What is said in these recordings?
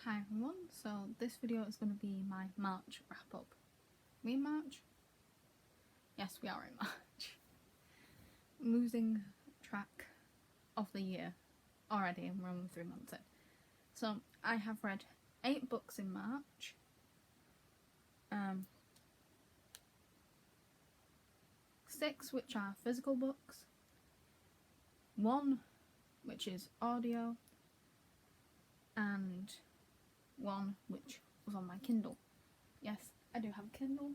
Hi everyone, so this video is going to be my March wrap up. We in March? Yes, we are in March. I'm losing track of the year already and we're only 3 months in. So I have read 8 books in March. 6 which are physical books. 1 which is audio. And 1 which was on my Kindle. Yes, I do have a Kindle.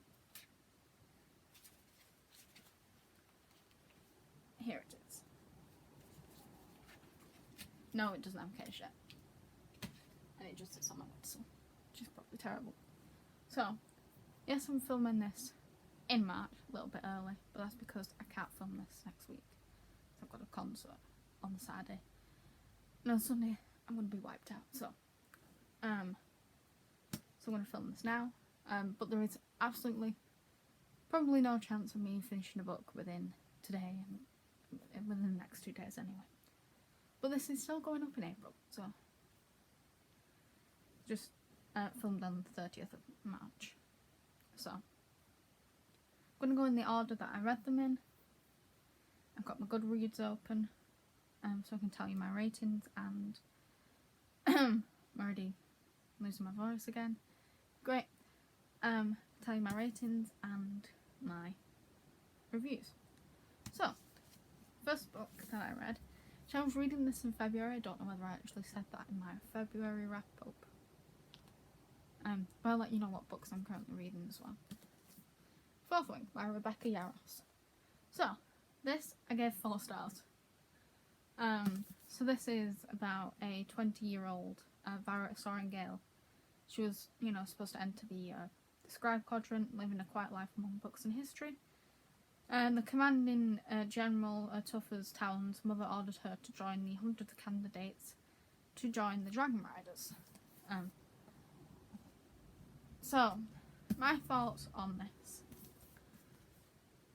Here it is. No, it doesn't have a case yet. And it just sits on my pencil, which is probably terrible. So, yes, I'm filming this in March, a little bit early, but that's because I can't film this next week. So I've got a concert on the Saturday. And on Sunday, I'm going to be wiped out, so I'm going to film this now. But there is absolutely, probably no chance of me finishing a book within today and within the next 2 days anyway. But this is still going up in April, so just filmed on the 30th of March. So I'm going to go in the order that I read them in. I've got my Goodreads open, so I can tell you my ratings, and I'm already losing my voice again. Great. Tell you my ratings and my reviews. So, first book that I read, which I was reading this in February. I don't know whether I actually said that in my February wrap up. But I'll let you know what books I'm currently reading as well. Fourth Wing by Rebecca Yarros. So, this I gave 4 stars. So this is about a 20-year-old Vara Sorrengail. She was, supposed to enter the Scribe Quadrant, living a quiet life among books and history. And the commanding general Tuffa's Talon's mother ordered her to join the 100 candidates to join the Dragon Riders. So, my thoughts on this.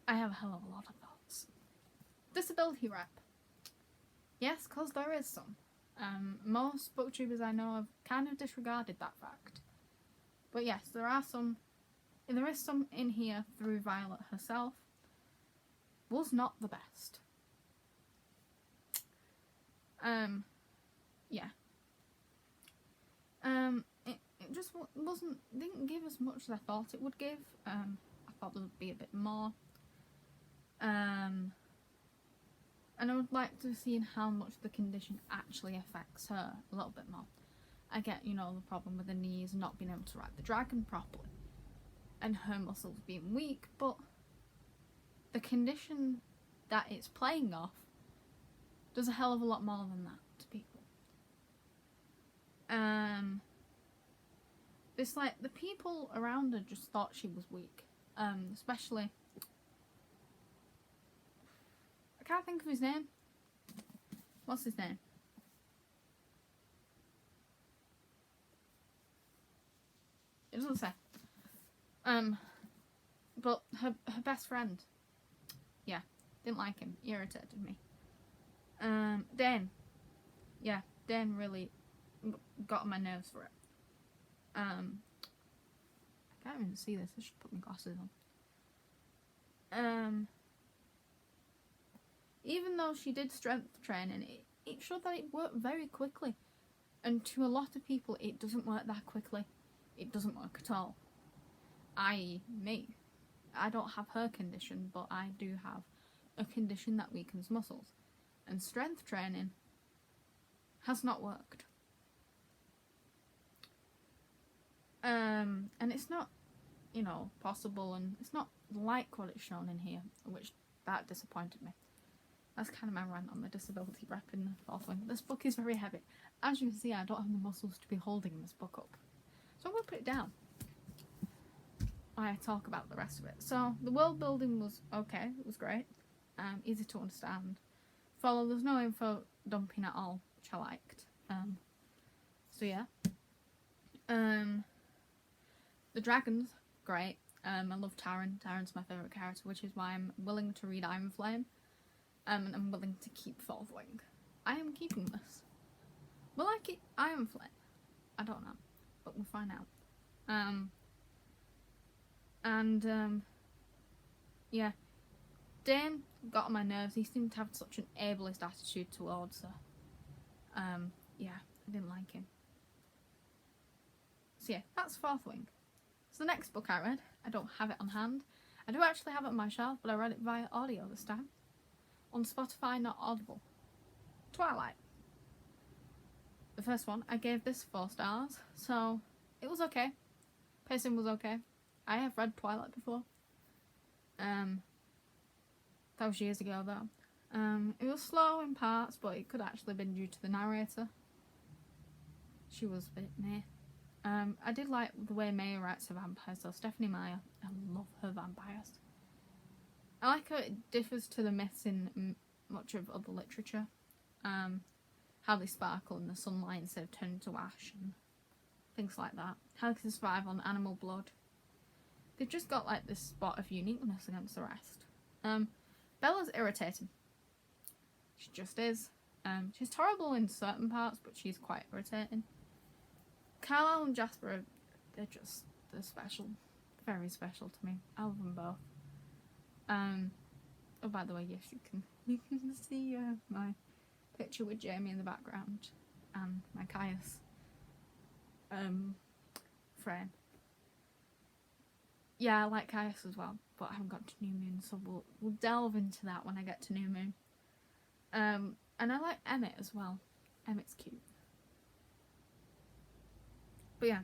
I have a hell of a lot of thoughts. Disability rep. Yes, because there is some. Most booktubers I know have kind of disregarded that fact. But yes, there is some in here through Violet herself. Was not the best. Yeah. It just didn't give as much as I thought it would give. I thought there would be a bit more. And I would like to see how much the condition actually affects her a little bit more. I get, the problem with the knees not being able to ride the dragon properly and her muscles being weak, but the condition that it's playing off does a hell of a lot more than that to people. It's like the people around her just thought she was weak, especially, I can't think of his name. What's his name? It doesn't say. But her best friend, yeah, didn't like him, irritated me. Dane, yeah, Dane really got on my nerves for it. I can't even see this, I should put my glasses on. Even though she did strength training, it showed that it worked very quickly. And to a lot of people, it doesn't work that quickly. It doesn't work at all. I.e. me. I don't have her condition, but I do have a condition that weakens muscles. And strength training has not worked. And it's not, possible, and it's not like what it's shown in here, which that disappointed me. That's kind of my rant on the disability rep in the 4th Wing. This book is very heavy. As you can see, I don't have the muscles to be holding this book up. So I'm going to put it down while I talk about the rest of it. So, the world building was okay. It was great. Easy to understand. There's no info dumping at all, which I liked. So yeah. The dragons, great. I love Taran. Taran's my favourite character, which is why I'm willing to read Iron Flame. And I'm willing to keep 4th Wing. I am keeping this. Will I keep Iron Flame? I don't know, but we'll find out. Yeah, Dane got on my nerves. He seemed to have such an ableist attitude towards her. Yeah, I didn't like him. So yeah, that's Fourth Wing. So the next book I read, I don't have it on hand. I do actually have it on my shelf, but I read it via audio this time. On Spotify, not Audible. Twilight. The first one, I gave this 4 stars, so it was okay. Pacing was okay. I have read Twilight before. That was years ago though. It was slow in parts, but it could actually have been due to the narrator. She was a bit meh. I did like the way Maya writes her vampires, so Stephenie Meyer, I love her vampires. I like how it differs to the myths in much of other literature. How they sparkle in the sunlight instead of turning to ash and things like that. How they can survive on animal blood. They've just got like this spot of uniqueness against the rest. Bella's irritating. She just is. She's terrible in certain parts, but she's quite irritating. Carlisle and Jasper, they're special. Very special to me. I love them both. Oh, by the way, yes, you can see my picture with Jamie in the background and my Caius frame. Yeah, I like Caius as well, but I haven't got to New Moon, so we'll delve into that when I get to New Moon. And I like Emmett as well. Emmett's cute. But yeah,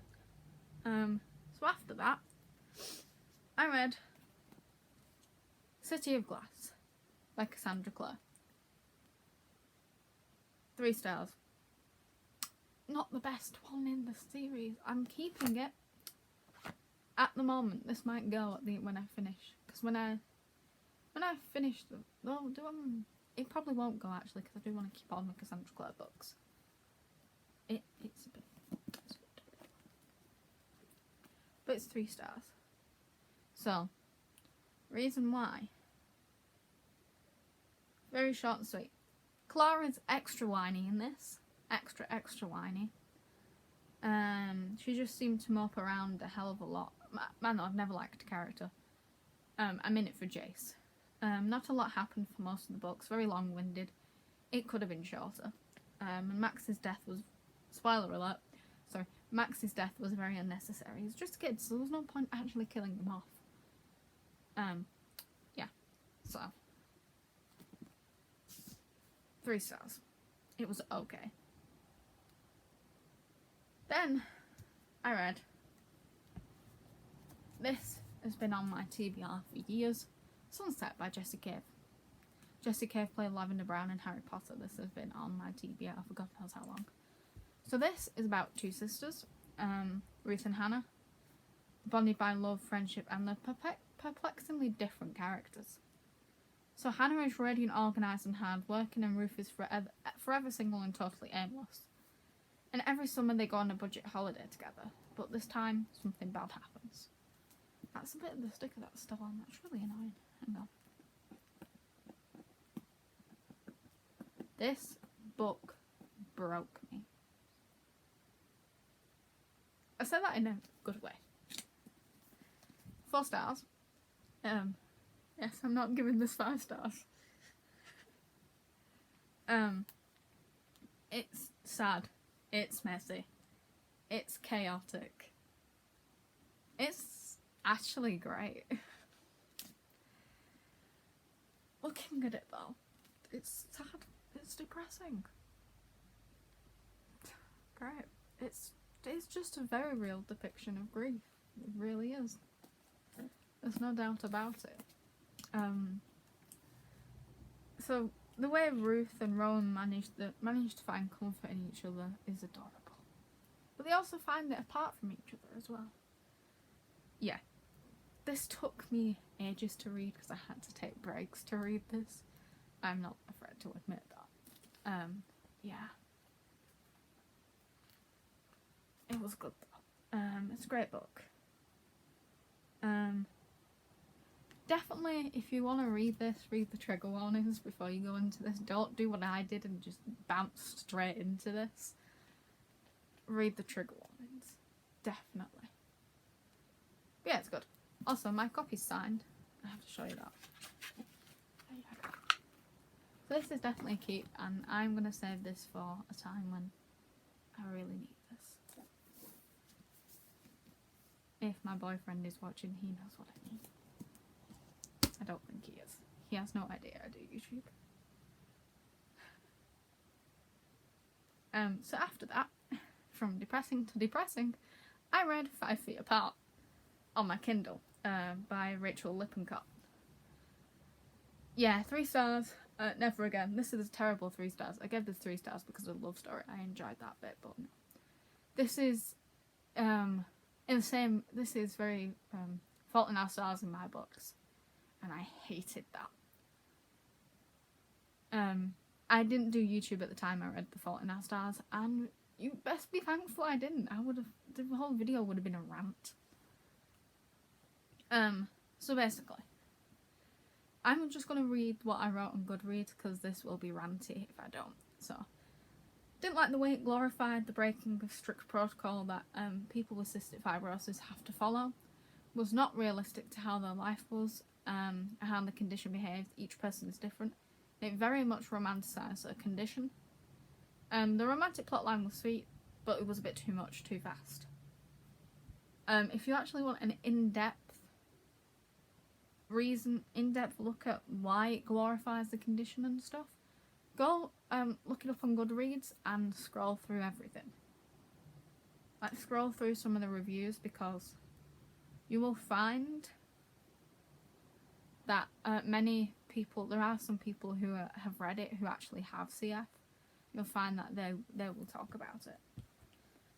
so after that, I read City of Glass by Cassandra Clare. 3 stars. Not the best one in the series. I'm keeping it. At the moment, this might go when I finish, because when I finish it probably won't go actually, because I do want to keep on the Cassandra Clare books. It's a bit, but it's 3 stars. So, reason why. Very short and sweet. Clara's extra whiny in this. Extra whiny. She just seemed to mope around a hell of a lot. Man, I've never liked a character. I'm in it for Jace. Not a lot happened for most of the books. Very long-winded. It could have been shorter. And Max's death was... Spoiler alert. Sorry. Max's death was very unnecessary. He's just kids, so there was no point actually killing them off. Yeah. So. 3 stars. It was okay. Then, I read. This has been on my TBR for years. Sunset by Jessie Cave. Jessie Cave played Lavender Brown in Harry Potter. This has been on my TBR for God knows how long. So this is about 2 sisters, Ruth and Hannah, bonded by love, friendship, and they're perplexingly different characters. So Hannah is ready and organised and hard-working, and Ruth is forever single and totally aimless. And every summer they go on a budget holiday together, but this time something bad happens. That's a bit of the sticker that's still on. That's really annoying. Hang on. This book broke me. I said that in a good way. 4 stars. Yes, I'm not giving this 5 stars. It's sad. It's messy. It's chaotic. It's actually great. Looking at it though, it's sad. It's depressing. Great. It's just a very real depiction of grief. It really is. There's no doubt about it. So the way Ruth and Rowan managed to find comfort in each other is adorable. But they also find it apart from each other as well. Yeah. This took me ages to read because I had to take breaks to read this. I'm not afraid to admit that. Yeah. It was good though. It's a great book. Definitely, if you want to read this, read the trigger warnings before you go into this. Don't do what I did and just bounce straight into this. Read the trigger warnings. definitely. But yeah, it's good. Also, my copy's signed. I have to show you that. So this is definitely a keep, and I'm going to save this for a time when I really need this. If my boyfriend is watching, he knows what I mean. I don't think he is. He has no idea I do YouTube. So after that, from depressing to depressing, I read 5 Feet Apart on my Kindle by Rachel Lippincott. Yeah, 3 stars. Never again. This is a terrible 3 stars. I gave this 3 stars because of the love story. I enjoyed that bit, but no. This is in the same. This is very Fault in Our Stars in my books, and I hated that. I didn't do YouTube at the time I read The Fault in Our Stars, and you best be thankful I didn't. I would have. The whole video would have been a rant. So basically, I'm just going to read what I wrote on Goodreads because this will be ranty if I don't. So, didn't like the way it glorified the breaking of strict protocol that people with cystic fibrosis have to follow. Was not realistic to how their life was, how the condition behaved. Each person is different. It very much romanticised a condition. The romantic plotline was sweet, but it was a bit too much, too fast. If you actually want an in-depth look at why it glorifies the condition and stuff, go look it up on Goodreads and scroll through everything. Like, scroll through some of the reviews, because you will find that there are some people who have read it who actually have CF. You'll find that they will talk about it.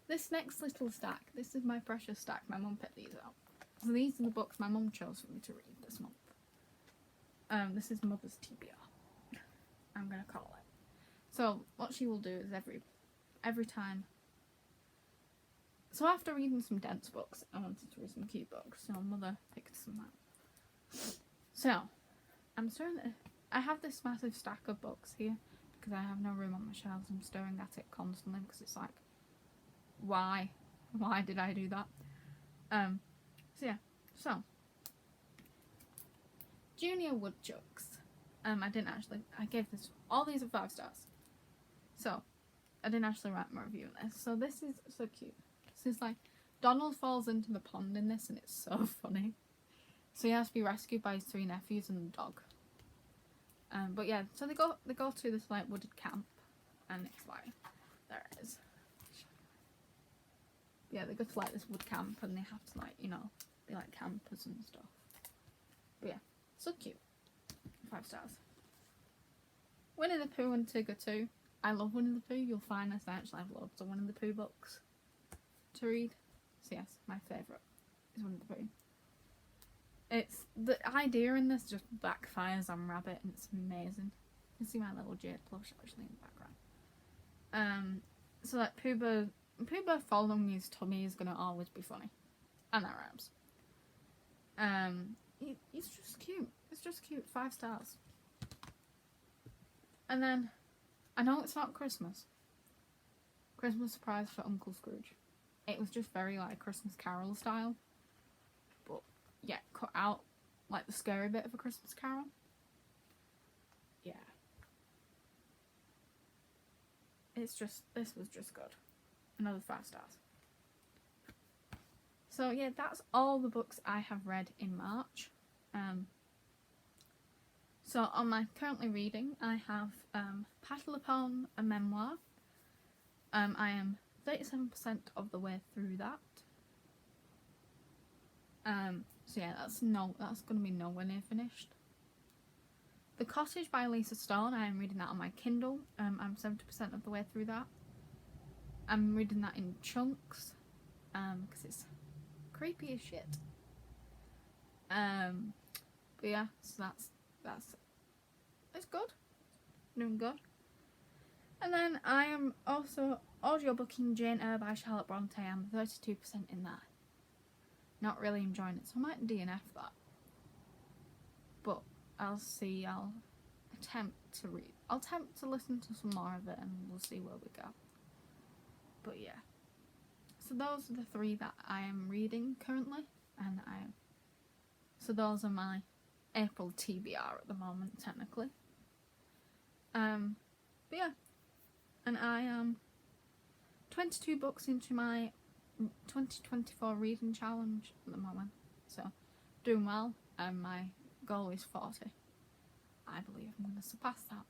This next little stack, this is my precious stack. My mum picked these out. So these are the books my mum chose for me to read this month. This is Mother's TBR, I'm going to call it. So what she will do is every time. So after reading some dense books, I wanted to read some cute books. So Mother picked some out. So I'm stirring it. I have this massive stack of books here because I have no room on my shelves. I'm staring at it constantly because it's like, why did I do that? So yeah, so Junior Woodchucks. I gave all these are 5 stars. So I didn't actually write my review on this. So this is so cute. This is like, Donald falls into the pond in this, and it's so funny. So he has to be rescued by his 3 nephews and the dog. But yeah, so they go to this like wooded camp, and it's like, there it is. Yeah, they go to like this wood camp, and they have to like, you know, be like campers and stuff. But yeah, so cute. 5 stars. Winnie the Pooh and Tigger too. I love Winnie the Pooh. You'll find this. I actually have loads of Winnie the Pooh books to read. So yes, my favourite is Winnie the Pooh. It's the idea in this just backfires on Rabbit, and it's amazing. You can see my little jade plush actually in the background. So like Pooh Bear following his tummy is gonna always be funny, and that rhymes. He's just cute. It's just cute. 5 stars. And then, I know it's not Christmas. Christmas surprise for Uncle Scrooge. It was just very like Christmas Carol style. But yeah, cut out like the scary bit of A Christmas Carol. Yeah. This was just good. Another 5 stars. So yeah, that's all the books I have read in March. So on my currently reading, I have Petal Upon a Memoir. I am 37% of the way through that. So yeah, that's going to be nowhere near finished. The Cottage by Lisa Stone, I am reading that on my Kindle. I'm 70% of the way through that. I'm reading that in chunks, because it's creepy as shit. But yeah, so that's it's good. Doing good. And then I am also audiobooking Jane Eyre by Charlotte Bronte. I'm 32% in that. Not really enjoying it, so I might DNF that. But I'll see. I'll attempt to listen to some more of it, and we'll see where we go. But yeah. so those are the 3 that I am reading currently, and so those are my April TBR at the moment, technically. But yeah, and I am 22 books into my 2024 reading challenge at the moment, so doing well, and my goal is 40. I believe I'm going to surpass that,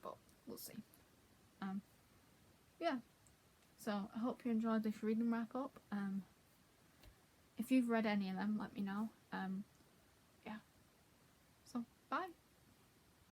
but we'll see. Yeah, so I hope you enjoyed this reading wrap up. If you've read any of them, let me know. Yeah, so bye.